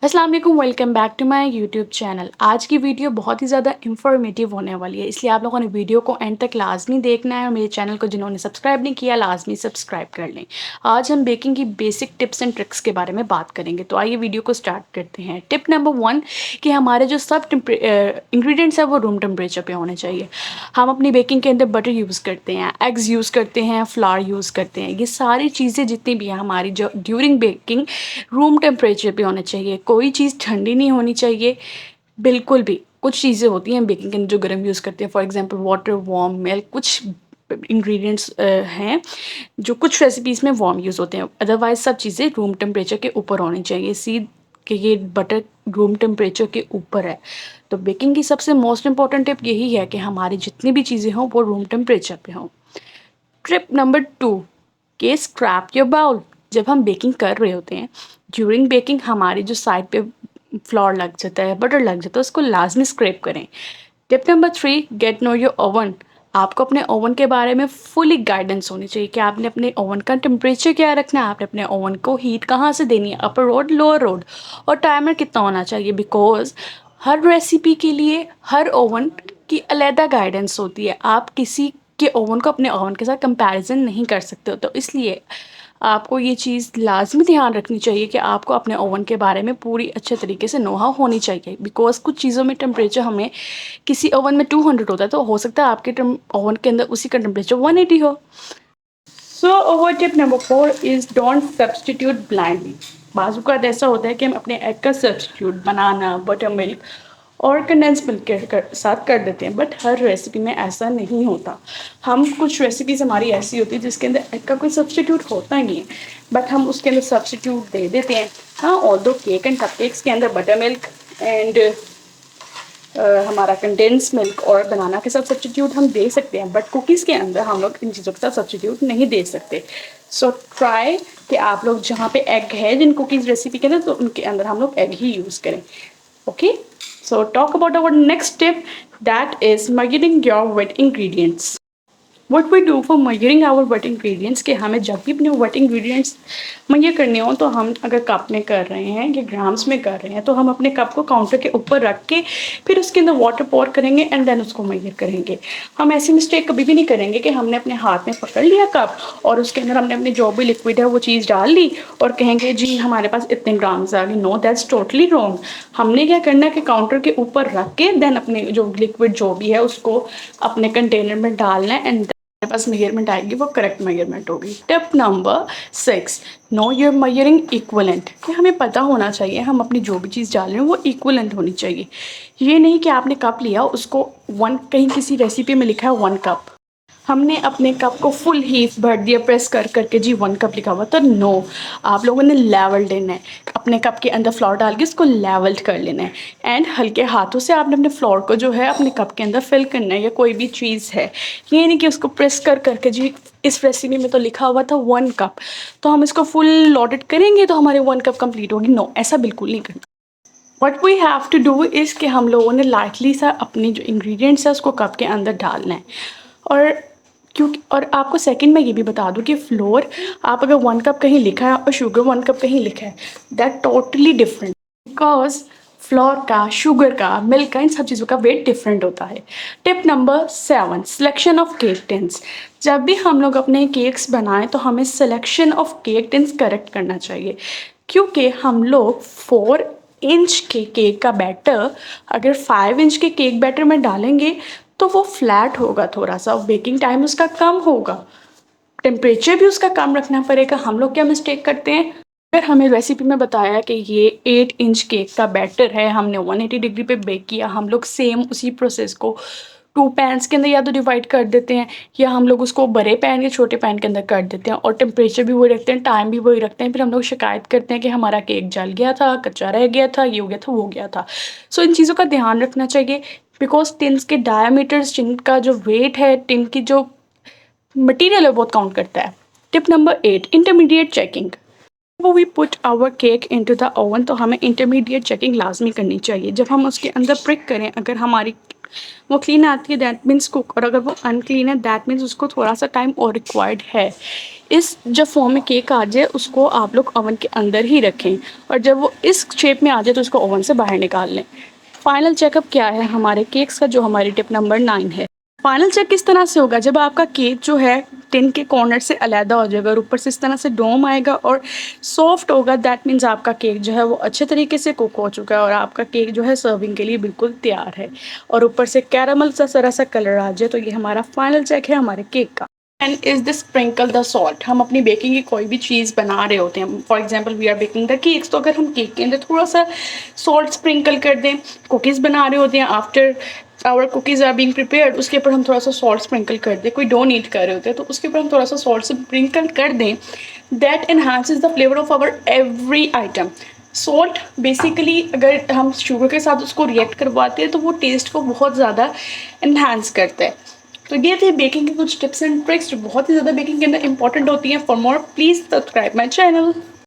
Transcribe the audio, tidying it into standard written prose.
अस्सलाम वालेकुम, welcome back to my YouTube channel. आज की वीडियो बहुत ही ज़्यादा इंफॉर्मेटिव होने वाली है, इसलिए आप लोगों ने वीडियो को एंड तक लाजमी देखना है और मेरे चैनल को जिन्होंने सब्सक्राइब नहीं किया लाजमी सब्सक्राइब कर लें। आज हम बेकिंग की बेसिक टिप्स एंड ट्रिक्स के बारे में बात करेंगे, तो आइए वीडियो को स्टार्ट करते हैं। टिप नंबर 1 कि हमारे जो सब इंग्रेडिएंट्स है वो रूम टेम्परेचर पे होने चाहिए। हम अपनी बेकिंग के अंदर बटर यूज़ करते हैं, एग्स यूज़ करते हैं, फ्लावर यूज़ करते हैं। ये सारी चीज़ें जितनी भी हैं हमारी जो ड्यूरिंग बेकिंग रूम टेम्परेचर पे होने चाहिए। कोई चीज़ ठंडी नहीं होनी चाहिए बिल्कुल भी। कुछ चीज़ें होती हैं बेकिंग के अंदर जो गर्म यूज़ करते हैं, for example water, warm milk, कुछ इंग्रेडिएंट्स हैं जो कुछ रेसिपीज़ में वार्म यूज़ होते हैं। अदरवाइज़ सब चीज़ें रूम टेम्परेचर के ऊपर होनी चाहिए। सी कि ये बटर रूम टेम्परेचर के ऊपर है। तो बेकिंग की सबसे मोस्ट इम्पॉर्टेंट टिप यही है कि हमारी जितनी भी चीज़ें हों वो रूम टेम्परेचर पे हों। ट्रिप नंबर 2 कि स्क्रैप योर बाउल। जब हम बेकिंग कर रहे होते हैं, ड्यूरिंग बेकिंग हमारी जो साइड पे फ्लोर लग जाता है, बटर लग जाता है, उसको लाजमी स्क्रैप करें। Tip number 3 get know your oven. आपको अपने ओवन के बारे में फुली गाइडेंस होनी चाहिए कि आपने अपने ओवन का टेम्परेचर क्या रखना है, आपने अपने ओवन को हीट कहाँ से देनी है, अपर रोड, लोअर रोड, और टाइमर कितना होना चाहिए। बिकॉज हर रेसिपी के लिए हर ओवन की अलहदा गाइडेंस होती है। आप किसी के ओवन को अपने ओवन के साथ कंपैरिजन नहीं कर सकते हो, तो इसलिए आपको ये चीज़ लाजमी ध्यान रखनी चाहिए कि आपको अपने ओवन के बारे में पूरी अच्छे तरीके से नोहा होनी चाहिए। बिकॉज कुछ चीज़ों में टेम्परेचर हमें किसी ओवन में 200 होता है, तो हो सकता है आपके ओवन के अंदर उसी का टेम्परेचर 180 हो। So over tip number 4 is don't substitute blindly. बाजू का ऐसा होता है कि हम अपने एग का सब्सटीट्यूट बनाना, बटर मिल्क और कंडेंस मिल्क के साथ कर देते हैं, बट हर रेसिपी में ऐसा नहीं होता। हम कुछ रेसिपीज़ हमारी ऐसी होती है जिसके अंदर एग का कोई सब्सटीट्यूट होता नहीं है, बट हम उसके अंदर सब्सटीट्यूट दे देते हैं। हाँ, ऑल्दो केक एंड कपकेक्स के अंदर बटर मिल्क एंड हमारा कंडेंस मिल्क और बनाना के साथ सब्सटीट्यूट हम दे सकते हैं, बट कुकीज़ के अंदर हम लोग इन चीज़ों के साथ सब्सटीट्यूट नहीं दे सकते। सो ट्राई कि आप लोग जहाँ पे एग है जिन कुकीज़ रेसिपी के अंदर, तो उनके अंदर हम लोग एग ही यूज़ करें। Okay, so talk about our next tip, that is measuring your wet ingredients. What we do for measuring our wet ingredients कि हमें जब भी अपने वेट इंग्रेडिएंट्स मेजर करने हो, तो हम अगर कप में कर रहे हैं या ग्राम्स में कर रहे हैं, तो हम अपने कप को काउंटर के ऊपर रख के फिर उसके अंदर वाटर पोर करेंगे एंड देन उसको मेजर करेंगे। हम ऐसी मिस्टेक कभी भी नहीं करेंगे कि हमने अपने हाथ में पकड़ लिया कप और उसके अंदर हमने अपनी जो भी लिक्विड है वो चीज़ डाल ली और कहेंगे जी हमारे पास इतने ग्राम्स आ गए। No, that's totally wrong. हमने क्या करना है कि काउंटर के ऊपर रख के देन अपने जो लिक्विड जो भी है उसको अपने कंटेनर में डालना है एंड हमारे पास मेजरमेंट आएगी, वो करेक्ट मेजरमेंट होगी। Tip number 6 know your measuring equivalent. कि हमें पता होना चाहिए हम अपनी जो भी चीज़ डाल रहे हैं वो इक्वलेंट होनी चाहिए। ये नहीं कि आपने कप लिया उसको कहीं किसी रेसिपी में लिखा है 1 कप, हमने अपने कप को फुल ही भर दिया प्रेस कर करके जी 1 कप लिखा हुआ, तो नो, आप लोगों ने लेवल लेना है। अपने कप के अंदर फ्लोर डाल के इसको लेवल्ड कर लेना है एंड हल्के हाथों से आपने अपने फ्लोर को जो है अपने कप के अंदर फिल करना है या कोई भी चीज़ है। ये नहीं कि उसको प्रेस कर करके जी इस रेसिपी में तो लिखा हुआ था 1 कप, तो हम इसको फुल लोडेड करेंगे तो हमारे 1 कप कंप्लीट होगी। नो, ऐसा बिल्कुल नहीं करना। What we have to do is कि हम लोगों ने लाइटली सा अपनी जो इंग्रेडिएंट्स है उसको कप के अंदर डालना है। और क्योंकि और आपको सेकंड में ये भी बता दूँ कि फ्लोर आप अगर 1 कप कहीं लिखा है और शुगर 1 कप कहीं लिखा है, that totally different. Because flour का, शुगर का, मिल्क का, इन सब चीज़ों का वेट डिफरेंट होता है। Tip number 7 selection of cake tins. जब भी हम लोग अपने केक्स बनाएं तो हमें selection of cake tins correct करना चाहिए, क्योंकि हम लोग 4 इंच के केक का बैटर अगर 5 इंच के केक बैटर में डालेंगे तो वो फ्लैट होगा, थोड़ा सा बेकिंग टाइम उसका कम होगा, टेम्परेचर भी उसका कम रखना पड़ेगा। हम लोग क्या मिस्टेक करते हैं, अगर हमें रेसिपी में बताया कि ये 8 इंच केक का बैटर है, हमने 180 डिग्री पे बेक किया, हम लोग सेम उसी प्रोसेस को 2 पैन्स के अंदर या तो डिवाइड कर देते हैं या हम लोग उसको बड़े पैन या छोटे पैन के अंदर कर देते हैं और टेम्परेचर भी वही रखते हैं, टाइम भी वही रखते हैं। फिर हम लोग शिकायत करते हैं कि हमारा केक जल गया था, कच्चा रह गया था, ये हो गया था, वो हो गया था। सो इन चीज़ों का ध्यान रखना चाहिए बिकॉज टिन्स के डायमीटर्स, जिनका जो वेट है, टिन की जो मटीरियल है बहुत काउंट करता है। Tip number 8 intermediate checking. वो we put our cake into the oven, तो हमें इंटरमीडिएट चेकिंग लाजमी करनी चाहिए। जब हम उसके अंदर प्रिक करें, अगर हमारी वो क्लीन आती है दैट मीन्स कुक, और अगर वो अनक्लीन है दैट मीन्स उसको थोड़ा-सा टाइम और रिक्वायर्ड है। इस जब फॉर्म में केक आ जाए उसको आप लोग ओवन के अंदर ही रखें, और जब वो इस शेप में आ जाए तो उसको ओवन से बाहर निकाल लें। फाइनल चेकअप क्या है हमारे केक्स का, जो हमारी टिप नंबर 9 है। फाइनल चेक किस तरह से होगा, जब आपका केक जो है टिन के कॉर्नर से अलहदा हो जाएगा और ऊपर से इस तरह से डोम आएगा और सॉफ्ट होगा, दैट मीन्स आपका केक जो है वो अच्छे तरीके से कुक हो चुका है और आपका केक जो है सर्विंग के लिए बिल्कुल तैयार है। और ऊपर से कैरामल सा जरा सा कलर आ जाए तो ये हमारा फाइनल चेक है हमारे केक का। And is the sprinkle the salt. हम अपनी बेकिंग की कोई भी चीज़ बना रहे होते हैं, for example we are baking the cakes, तो अगर हम केक के अंदर थोड़ा सा सॉल्ट स्प्रिंकल कर दें, कुकीज़ बना रहे होते हैं, after our cookies are being prepared उसके ऊपर हम थोड़ा सा सॉल्ट स्प्रिंकल कर दें, कोई डो नीट कर रहे होते हैं तो उसके ऊपर हम थोड़ा सा सॉल्ट स्प्रिंकल कर दें, that enhances the flavour of our every item. Salt basically अगर हम शुगर के साथ उसको रिएक्ट करवाते हैं तो वो टेस्ट को बहुत ज़्यादा इन्हांस करता है। तो ये थे बेकिंग के कुछ टिप्स एंड ट्रिक्स जो बहुत ही ज़्यादा बेकिंग के अंदर इंपॉर्टेंट होती हैं। For more please subscribe my channel.